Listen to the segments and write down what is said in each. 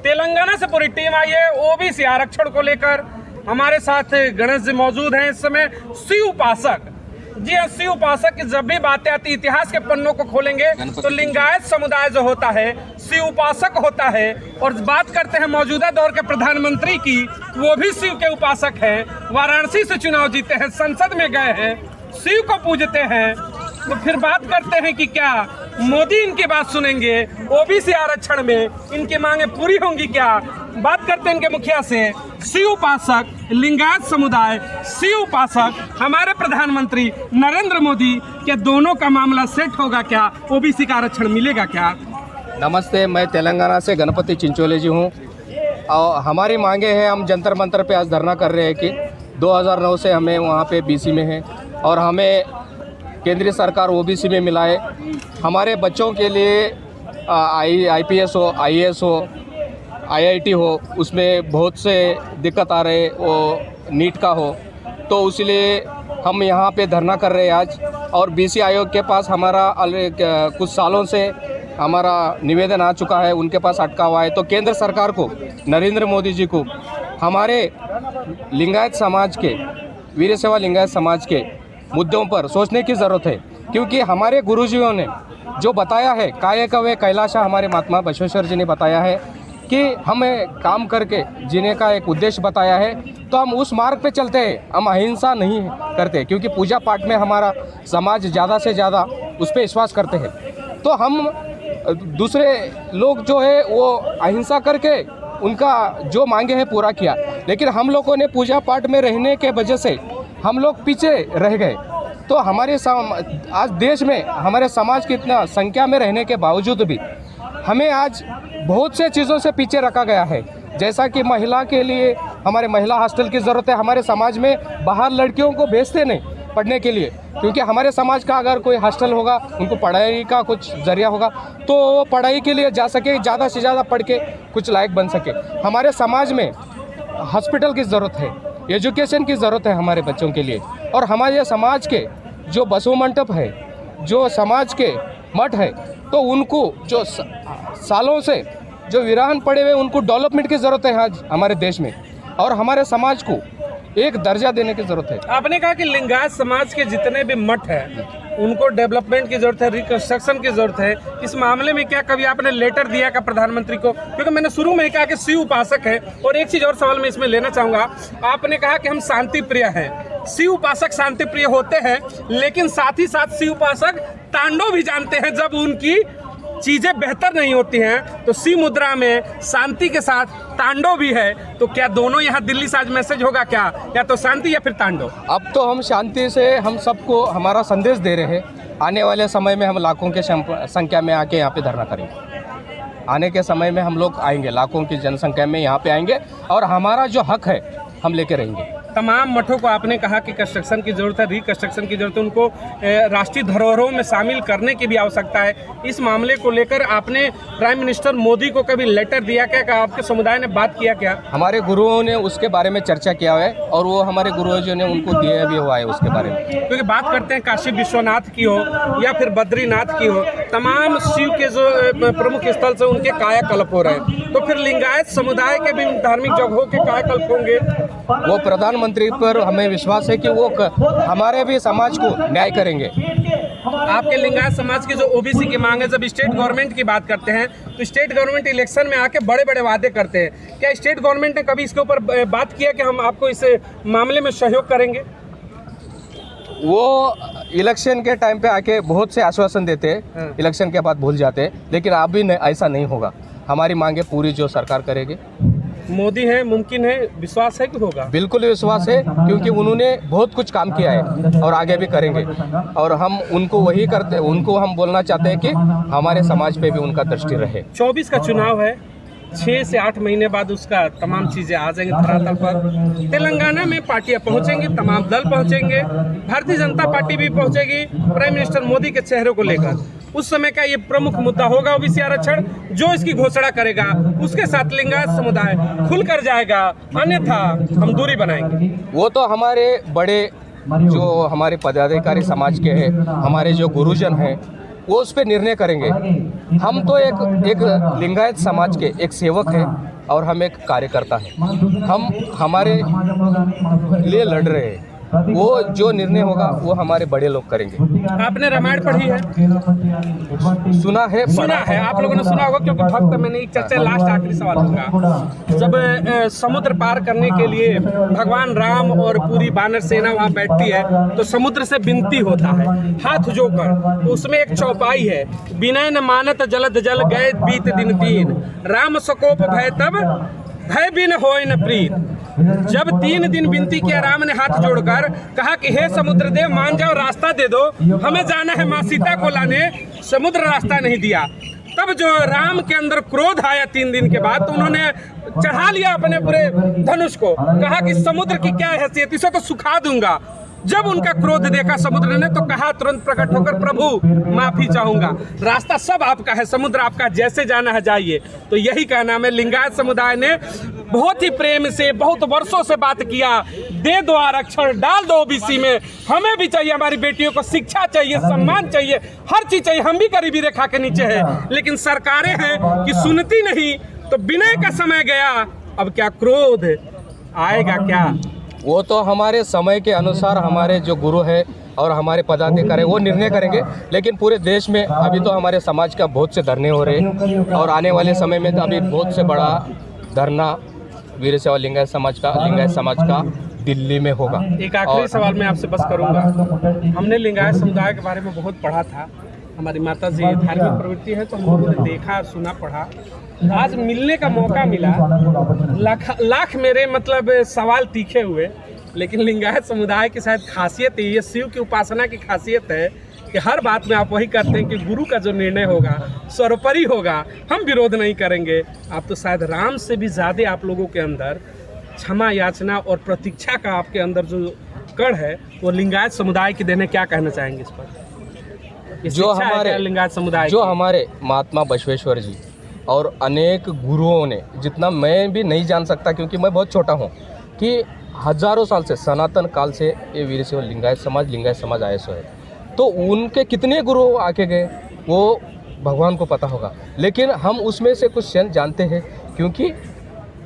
तेलंगाना से पूरी टीम आई है ओबीसी आरक्षण को लेकर। हमारे साथ गणेश जी मौजूद हैं इस समय। शिव उपासक, जी हाँ, शिव उपासक की जब भी बातें आती, इतिहास के पन्नों को खोलेंगे तो लिंगायत समुदाय जो होता है शिव उपासक होता है। और बात करते हैं मौजूदा दौर के प्रधानमंत्री की, वो भी शिव के उपासक हैं। वाराणसी से चुनाव जीते हैं, संसद में गए हैं, शिव को पूजते हैं। तो फिर बात करते हैं कि क्या मोदी इनकी बात सुनेंगे? ओबीसी आरक्षण में इनकी मांगे पूरी होंगी क्या? बात करते हैं इनके मुखिया से। शिव उपासक, लिंगायत समुदाय, शिव उपासक, हमारे प्रधानमंत्री नरेंद्र मोदी, क्या दोनों का मामला सेट होगा क्या? ओबीसी का आरक्षण मिलेगा क्या? नमस्ते, मैं तेलंगाना से गणपति चिंचोले जी हूँ। और हमारी मांगे हैं, हम जंतर मंतर पे आज धरना कर रहे हैं कि 2009 से हमें वहाँ पे बीसी में हैं और हमें केंद्रीय सरकार ओबीसी में मिलाए। हमारे बच्चों के लिए आईपीएस हो, आईएएस हो, आईआईटी हो, उसमें बहुत से दिक्कत आ रहे, वो नीट का हो, तो इसलिए हम यहाँ पे धरना कर रहे हैं आज। और बीसी आयोग के पास हमारा कुछ सालों से हमारा निवेदन आ चुका है, उनके पास अटका हुआ है। तो केंद्र सरकार को, नरेंद्र मोदी जी को हमारे लिंगायत समाज के, वीर सेवा लिंगायत समाज के मुद्दों पर सोचने की ज़रूरत है। क्योंकि हमारे गुरुजियों ने जो बताया है, कायकवे कैलाशा, हमारे महात्मा बसवेश्वर जी ने बताया है कि हमें काम करके जीने का एक उद्देश्य बताया है, तो हम उस मार्ग पे चलते हैं। हम अहिंसा नहीं करते, क्योंकि पूजा पाठ में हमारा समाज ज़्यादा से ज़्यादा उस पर विश्वास करते हैं। तो हम दूसरे लोग जो है वो अहिंसा करके उनका जो मांगे है पूरा किया, लेकिन हम लोगों ने पूजा पाठ में रहने के वजह से हम लोग पीछे रह गए। तो हमारे आज देश में हमारे समाज की इतना संख्या में रहने के बावजूद भी हमें आज बहुत से चीज़ों से पीछे रखा गया है। जैसा कि महिला के लिए हमारे महिला हॉस्टल की ज़रूरत है। हमारे समाज में बाहर लड़कियों को भेजते नहीं पढ़ने के लिए, क्योंकि हमारे समाज का अगर कोई हॉस्टल होगा, उनको पढ़ाई का कुछ जरिया होगा, तो वो पढ़ाई के लिए जा सके, ज़्यादा से ज़्यादा पढ़ के कुछ लायक बन सके। हमारे समाज में हॉस्पिटल की ज़रूरत है, एजुकेशन की ज़रूरत है हमारे बच्चों के लिए। और हमारे समाज के जो बसु मंडप है, जो समाज के मठ है, तो उनको जो सालों से जो वीरान पड़े हुए, उनको डेवलपमेंट की ज़रूरत है आज हमारे देश में, और हमारे समाज को एक दर्जा देने की ज़रूरत है। आपने कहा कि लिंगायत समाज के जितने भी मठ हैं उनको डेवलपमेंट की ज़रूरत है, रिकंस्ट्रक्शन की ज़रूरत है। इस मामले में क्या कभी आपने लेटर दिया का प्रधानमंत्री को? क्योंकि मैंने शुरू में ही कहा कि शिव उपासक है। और एक चीज़ और सवाल मैं इसमें लेना चाहूँगा, आपने कहा कि हम शांति प्रिय हैं। शिव उपासक शांति प्रिय होते हैं, लेकिन साथ ही साथ शिव उपासक तांडव भी जानते हैं। जब उनकी चीज़ें बेहतर नहीं होती हैं तो शिव मुद्रा में शांति के साथ तांडव भी है। तो क्या दोनों यहाँ दिल्ली से आज मैसेज होगा क्या, या तो शांति या फिर तांडव? अब तो हम शांति से हम सबको हमारा संदेश दे रहे हैं। आने वाले समय में हम लाखों के संख्या में आके यहाँ पे धरना करेंगे। आने के समय में हम लोग आएंगे, लाखों की जनसंख्या में यहाँ पे आएंगे, और हमारा जो हक है हम लेके रहेंगे। तमाम मठों को आपने कहा कि कंस्ट्रक्शन की ज़रूरत है, रिकंस्ट्रक्शन की ज़रूरत है, उनको राष्ट्रीय धरोहरों में शामिल करने की भी आवश्यकता है। इस मामले को लेकर आपने प्राइम मिनिस्टर मोदी को कभी लेटर दिया क्या? आपके समुदाय ने बात किया क्या? हमारे गुरुओं ने उसके बारे में चर्चा किया है, और वो हमारे गुरुओं ने उनको दिया भी हुआ है उसके बारे में। क्योंकि बात करते हैं काशी विश्वनाथ की हो या फिर बद्रीनाथ की हो, तमाम शिव के जो प्रमुख स्थल से उनके कायाकल्प हो रहे हैं, तो फिर लिंगायत समुदाय के भी धार्मिक जगहों के कायाकल्प होंगे। वो प्रधानमंत्री पर हमें विश्वास है कि वो हमारे भी समाज को न्याय करेंगे। आपके लिंगायत समाज की जो ओबीसी की मांग है, जब स्टेट गवर्नमेंट की बात करते हैं तो स्टेट गवर्नमेंट इलेक्शन में आके बड़े बड़े वादे करते हैं। क्या स्टेट गवर्नमेंट ने कभी इसके ऊपर बात किया कि हम आपको इस मामले में सहयोग करेंगे? वो इलेक्शन के टाइम पे आके बहुत से आश्वासन देते हैं, इलेक्शन के बाद भूल जाते हैं, लेकिन अभी ऐसा नहीं होगा। हमारी मांगे पूरी जो सरकार करेगी। मोदी है, मुमकिन है, विश्वास है कि होगा? बिल्कुल विश्वास है, क्योंकि उन्होंने बहुत कुछ काम किया है और आगे भी करेंगे, और हम उनको वही करते, उनको हम बोलना चाहते हैं कि हमारे समाज पे भी उनका दृष्टि रहे। 24 का चुनाव है, 6 से 8 महीने बाद उसका तमाम चीज़ें आ जाएंगी धरातल पर। तेलंगाना में पार्टियां पहुंचेंगी, तमाम दल पहुंचेंगे, भारतीय जनता पार्टी भी पहुंचेगी प्राइम मिनिस्टर मोदी के चेहरे को लेकर। उस समय का ये प्रमुख मुद्दा होगा ओबीसी आरक्षण। जो इसकी घोषणा करेगा उसके साथ लिंगायत समुदाय खुलकर जाएगा, अन्यथा हम दूरी बनाएंगे। वो तो हमारे बड़े जो हमारे पदाधिकारी समाज के हैं, हमारे जो गुरुजन हैं, वो उस पर निर्णय करेंगे। हम तो एक लिंगायत समाज के एक सेवक हैं और हम एक कार्यकर्ता हैं। हम हमारे लिए लड़ रहे हैं, वो जो निर्णय होगा वो हमारे बड़े लोग करेंगे। आपने रामायण पढ़ी है? सुना है, आप लोगों ने सुना होगा, क्योंकि भक्त मैंने एक चर्चा लास्ट आखिरी सवाल होगा। जब समुद्र पार करने के लिए भगवान राम और पूरी वानर सेना वहां बैठती है तो समुद्र से विनती होता है हाथ जोकर, तो उसमें एक चौपाई है, विनय न मानत जलद जल गए बीत दिन तीन, राम सकोप भय तब भय बिन होय न प्रीत। जब 3 दिन विनती किया राम ने हाथ जोड़कर, कहा कि हे समुद्र देव मान जाओ, रास्ता दे दो, हमें जाना है माँ सीता को लाने। समुद्र रास्ता नहीं दिया। तब जो राम के अंदर क्रोध आया 3 दिन के बाद, तो उन्होंने चढ़ा लिया अपने पूरे धनुष को, कहा कि समुद्र की क्या हैसियत, इसे तो सुखा दूंगा। जब उनका क्रोध देखा समुद्र ने तो कहा तुरंत प्रकट होकर, प्रभु माफी चाहूंगा, रास्ता सब आपका है, समुद्र आपका, जैसे जाना है जाइए। तो यही कहना है, लिंगायत समुदाय ने बहुत ही प्रेम से बहुत वर्षों से बात किया, दे दो आरक्षण, डाल दो ओबीसी में, हमें भी चाहिए, हमारी बेटियों को शिक्षा चाहिए, सम्मान चाहिए, हर चीज चाहिए। हम भी गरीबी रेखा के नीचे है, लेकिन सरकारें हैं कि सुनती नहीं। तो विनय का समय गया, अब क्या क्रोध आएगा क्या? वो तो हमारे समय के अनुसार हमारे जो गुरु है और हमारे पदाधिकारी वो निर्णय करेंगे। लेकिन पूरे देश में अभी तो हमारे समाज का बहुत से धरने हो रहे हैं, और आने वाले समय में तो अभी बहुत से बड़ा धरना वीर शैव लिंगायत समाज का दिल्ली में होगा। एक आखिरी सवाल मैं आपसे बस करूंगा। हमने लिंगायत समुदाय के बारे में बहुत पढ़ा था, हमारी माता जी धार्मिक प्रवृत्ति है तो हम लोगों ने देखा, सुना, पढ़ा। आज मिलने का मौका मिला, लाख मेरे मतलब सवाल तीखे हुए, लेकिन लिंगायत समुदाय की शायद खासियत है, ये शिव की उपासना की खासियत है कि हर बात में आप वही करते हैं कि गुरु का जो निर्णय होगा सर्वोपरि होगा, हम विरोध नहीं करेंगे। आप तो शायद राम से भी ज़्यादा आप लोगों के अंदर क्षमा याचना और प्रतीक्षा का आपके अंदर जो कण है वो लिंगायत समुदाय की देने। क्या कहना चाहेंगे इस पर? जो हमारे लिंगायत समुदाय, जो हमारे महात्मा बसवेश्वर जी और अनेक गुरुओं ने, जितना मैं भी नहीं जान सकता क्योंकि मैं बहुत छोटा हूँ, कि हजारों साल से सनातन काल से ये वीर शैव लिंगायत समाज आए सो है। तो उनके कितने गुरु आके गए वो भगवान को पता होगा, लेकिन हम उसमें से कुछ चंद जानते हैं क्योंकि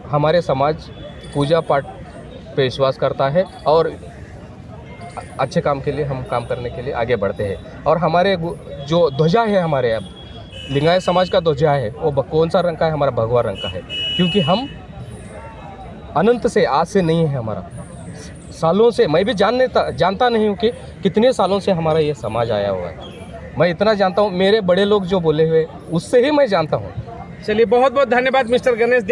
हमारे समाज पूजा पाठ पे विश्वास करता है और अच्छे काम के लिए हम काम करने के लिए आगे बढ़ते हैं। और हमारे जो ध्वजा है, हमारे अब लिंगायत समाज का ध्वजा है, वो कौन सा रंग का है? हमारा भगवा रंग का है, क्योंकि हम अनंत से, आज से नहीं है, हमारा सालों से, मैं भी जानता नहीं हूँ कि कितने सालों से हमारा ये समाज आया हुआ है। मैं इतना जानता हूँ, मेरे बड़े लोग जो बोले हुए उससे ही मैं जानता हूँ। चलिए, बहुत बहुत धन्यवाद मिस्टर गणेश।